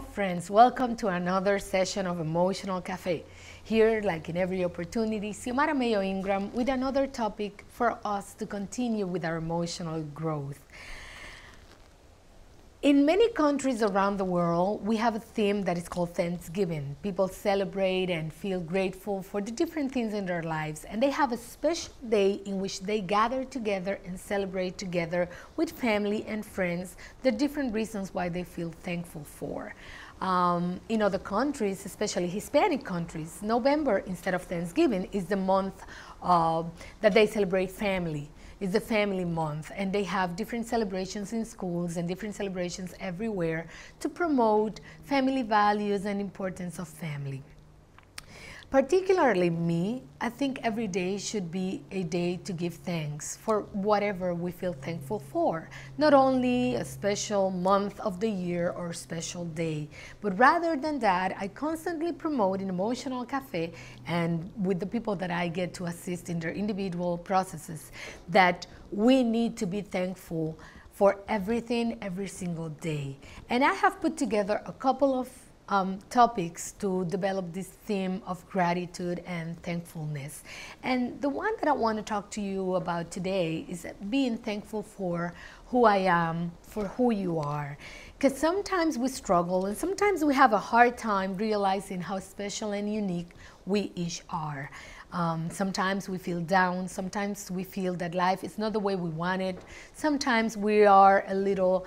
Hello friends, welcome to another session of Emotional Cafe. Here, like in every opportunity, Xiomara Mayo Ingram with another topic for us to continue with our emotional growth. In many countries around the world, we have a theme that is called Thanksgiving. People celebrate and feel grateful for the different things in their lives, and they have a special day in which they gather together and celebrate together with family and friends the different reasons why they feel thankful for. In other countries, especially Hispanic countries, November instead of Thanksgiving is the month that they celebrate family. It's the family month, and they have different celebrations in schools and different celebrations everywhere to promote family values and importance of family. Particularly me, I think every day should be a day to give thanks for whatever we feel thankful for. Not only a special month of the year or special day, but rather than that, I constantly promote in Emotional Cafe and with the people that I get to assist in their individual processes that we need to be thankful for everything every single day. And I have put together a couple of topics to develop this theme of gratitude and thankfulness. And the one that I want to talk to you about today is being thankful for who I am, for who you are. Because sometimes we struggle and sometimes we have a hard time realizing how special and unique we each are. Sometimes we feel down, sometimes we feel that life is not the way we want it. Sometimes we are a little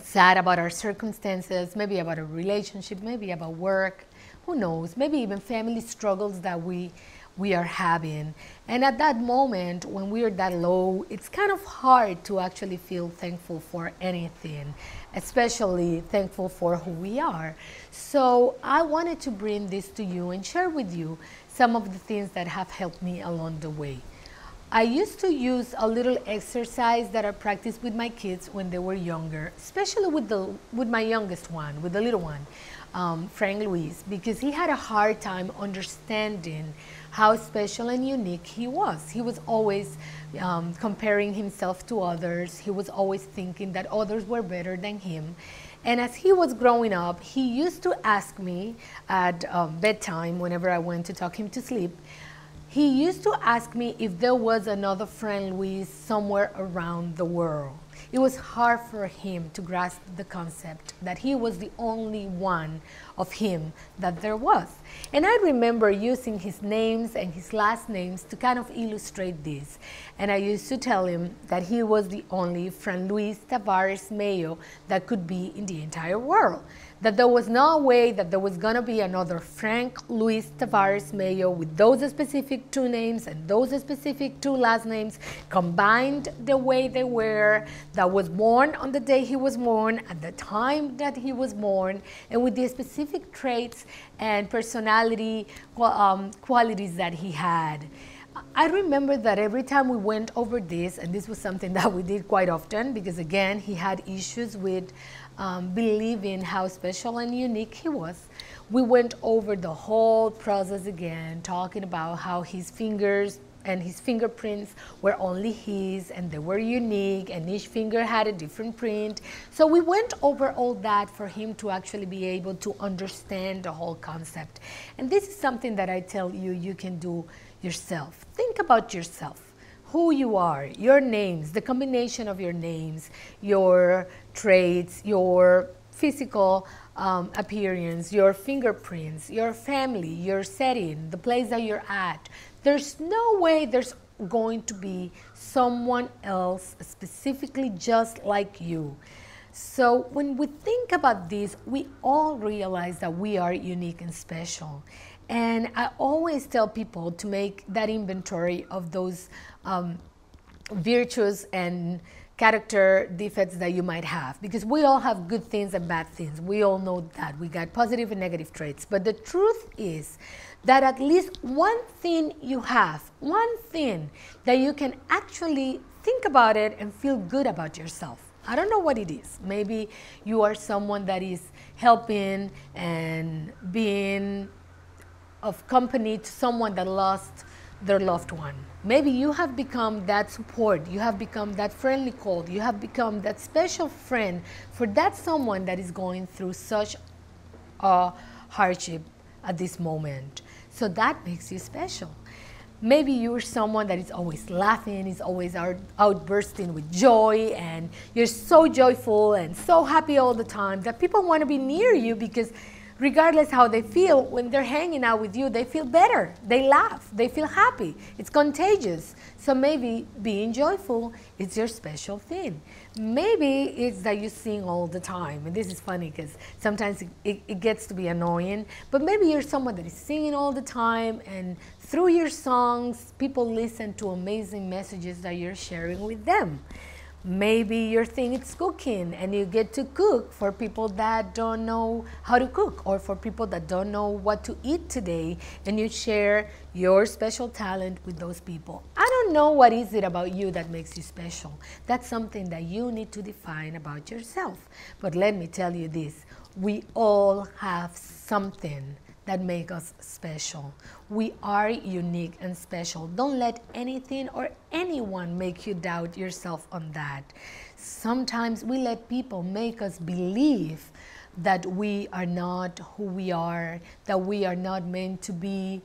sad about our circumstances, maybe about a relationship, maybe about work, who knows, maybe even family struggles that we are having. And at that moment, when we are that low, it's kind of hard to actually feel thankful for anything, especially thankful for who we are. So I wanted to bring this to you and share with you some of the things that have helped me along the way. I used to use a little exercise that I practiced with my kids when they were younger, especially with my youngest one, with the little one, Frank Luis, because he had a hard time understanding how special and unique he was. He was always comparing himself to others. He was always thinking that others were better than him. And as he was growing up, he used to ask me at bedtime, whenever I went to tuck him to sleep, he used to ask me if there was another friend Luis somewhere around the world. It was hard for him to grasp the concept that he was the only one of him that there was. And I remember using his names and his last names to kind of illustrate this. And I used to tell him that he was the only Fran Luis Tavares Mayo that could be in the entire world. That there was no way that there was going to be another Frank Luis Tavares Mayo with those specific two names and those specific two last names combined the way they were, that was born on the day he was born, at the time that he was born, and with the specific traits and personality qualities that he had. I remember that every time we went over this, and this was something that we did quite often because again, he had issues with believing how special and unique he was. We went over the whole process again, talking about how his fingers and his fingerprints were only his and they were unique and each finger had a different print. So we went over all that for him to actually be able to understand the whole concept. And this is something that I tell you, you can do yourself. Think about yourself, who you are, your names, the combination of your names, your traits, your physical appearance, your fingerprints, your family, your setting, the place that you're at. There's no way there's going to be someone else specifically just like you. So when we think about this, we all realize that we are unique and special. And I always tell people to make that inventory of those virtues and character defects that you might have, because we all have good things and bad things. We all know that. We got positive and negative traits. But the truth is that at least one thing you have, one thing that you can actually think about it and feel good about yourself. I don't know what it is. Maybe you are someone that is helping and being of company to someone that lost their loved one. Maybe you have become that support, you have become that friendly call, you have become that special friend for that someone that is going through such a hardship at this moment. So that makes you special. Maybe you're someone that is always laughing, is always outbursting with joy, and you're so joyful and so happy all the time that people want to be near you because regardless how they feel, when they're hanging out with you, they feel better. They laugh. They feel happy. It's contagious. So maybe being joyful is your special thing. Maybe it's that you sing all the time. And this is funny because sometimes it gets to be annoying. But maybe you're someone that is singing all the time, and through your songs, people listen to amazing messages that you're sharing with them. Maybe your thing is cooking, and you get to cook for people that don't know how to cook, or for people that don't know what to eat today, and you share your special talent with those people. I don't know what is it about you that makes you special. That's something that you need to define about yourself. But let me tell you this, we all have something that make us special. We are unique and special. Don't let anything or anyone make you doubt yourself on that. Sometimes we let people make us believe that we are not who we are, that we are not meant to be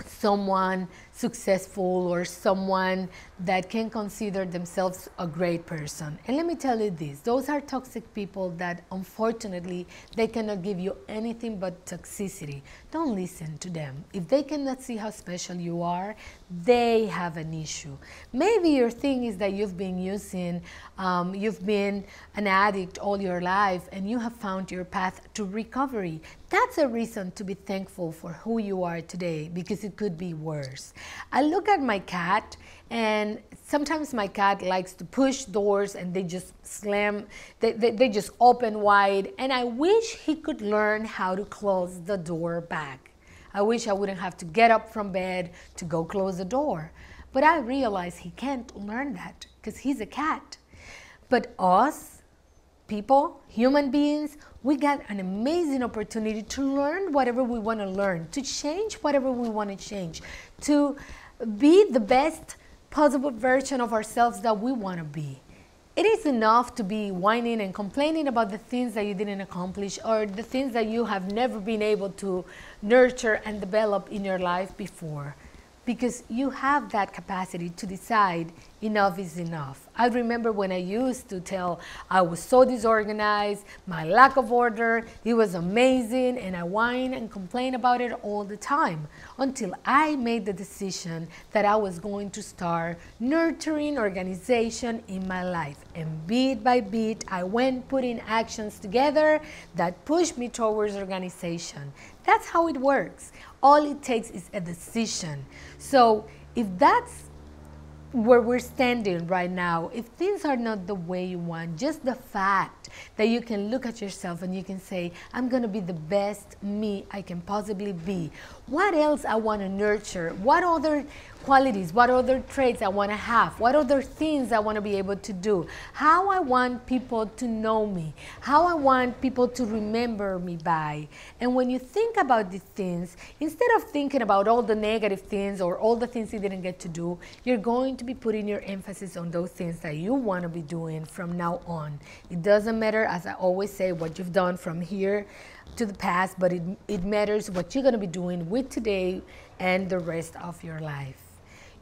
someone successful or someone that can consider themselves a great person. And let me tell you this, those are toxic people that unfortunately they cannot give you anything but toxicity. Don't listen to them. If they cannot see how special you are, they have an issue. Maybe your thing is that you've been an addict all your life and you have found your path to recovery. That's a reason to be thankful for who you are today, because it could be worse. I look at my cat, and sometimes my cat likes to push doors and they just slam, they just open wide, and I wish he could learn how to close the door back. I wish I wouldn't have to get up from bed to go close the door. But I realize he can't learn that because he's a cat. But us, people, human beings, we got an amazing opportunity to learn whatever we want to learn, to change whatever we want to change, to be the best possible version of ourselves that we want to be. It is enough to be whining and complaining about the things that you didn't accomplish or the things that you have never been able to nurture and develop in your life before, because you have that capacity to decide enough is enough. I remember when I used to tell I was so disorganized, my lack of order, it was amazing, and I whine and complain about it all the time until I made the decision that I was going to start nurturing organization in my life. And bit by bit, I went putting actions together that pushed me towards organization. That's how it works. All it takes is a decision. So if that's where we're standing right now, if things are not the way you want, just the fact that you can look at yourself and you can say, I'm going to be the best me I can possibly be. What else I want to nurture? What other qualities, what other traits I want to have? What other things I want to be able to do? How I want people to know me? How I want people to remember me by? And when you think about these things, instead of thinking about all the negative things or all the things you didn't get to do, you're going to be putting your emphasis on those things that you want to be doing from now on. It doesn't matter, as I always say, what you've done from here to the past, but it matters what you're going to be doing with today and the rest of your life.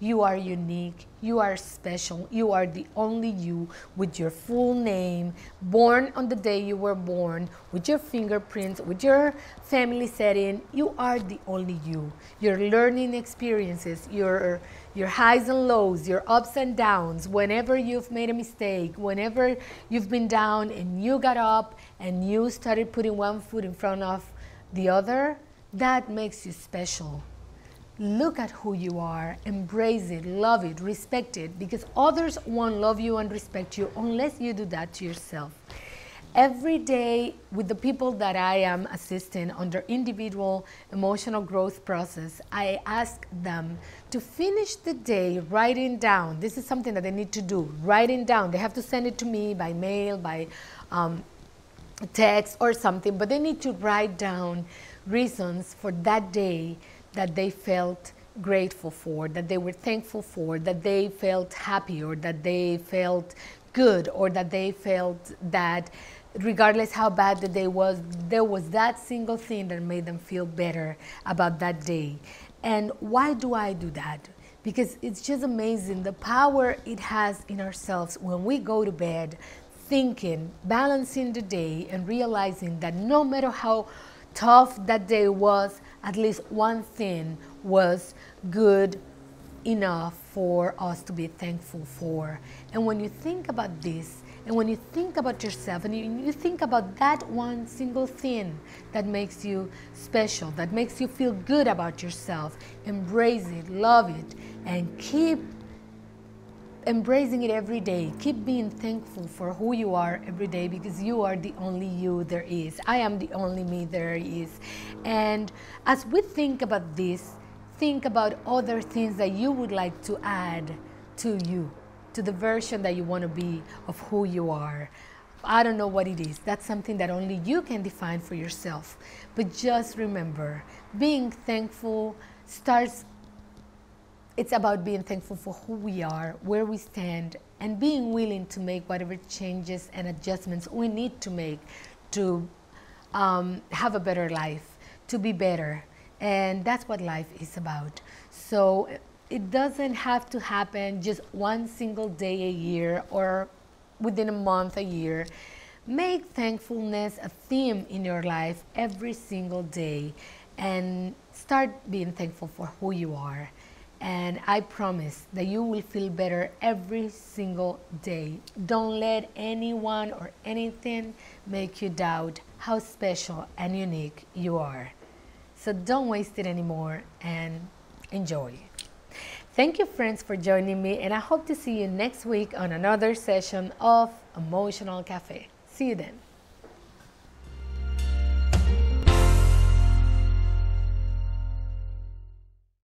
You are unique, you are special, you are the only you with your full name, born on the day you were born, with your fingerprints, with your family setting. You are the only you. Your learning experiences, your highs and lows, your ups and downs, whenever you've made a mistake, whenever you've been down and you got up and you started putting one foot in front of the other, that makes you special. Look at who you are, embrace it, love it, respect it, because others won't love you and respect you unless you do that to yourself. Every day with the people that I am assisting on their individual emotional growth process, I ask them to finish the day writing down. This is something that they need to do, writing down. They have to send it to me by mail, by text or something, but they need to write down reasons for that day that they felt grateful for, that they were thankful for, that they felt happy, or that they felt good, or that they felt that regardless how bad the day was, there was that single thing that made them feel better about that day. And why do I do that? Because it's just amazing the power it has in ourselves when we go to bed thinking, balancing the day, and realizing that no matter how tough that day was, at least one thing was good enough for us to be thankful for. And when you think about this, and when you think about yourself, and you think about that one single thing that makes you special, that makes you feel good about yourself, embrace it, love it, and keep embracing it every day. Keep being thankful for who you are every day, because you are the only you there is. I am the only me there is. And as we think about this, think about other things that you would like to add to you, to the version that you want to be of who you are. I don't know what it is. That's something that only you can define for yourself. But just remember, being thankful starts, it's about being thankful for who we are, where we stand, and being willing to make whatever changes and adjustments we need to make to have a better life, to be better. And that's what life is about. So it doesn't have to happen just one single day a year or within a month a year. Make thankfulness a theme in your life every single day, and start being thankful for who you are. And I promise that you will feel better every single day. Don't let anyone or anything make you doubt how special and unique you are. So don't waste it anymore and enjoy. Thank you, friends, for joining me, and I hope to see you next week on another session of Emotional Cafe. See you then.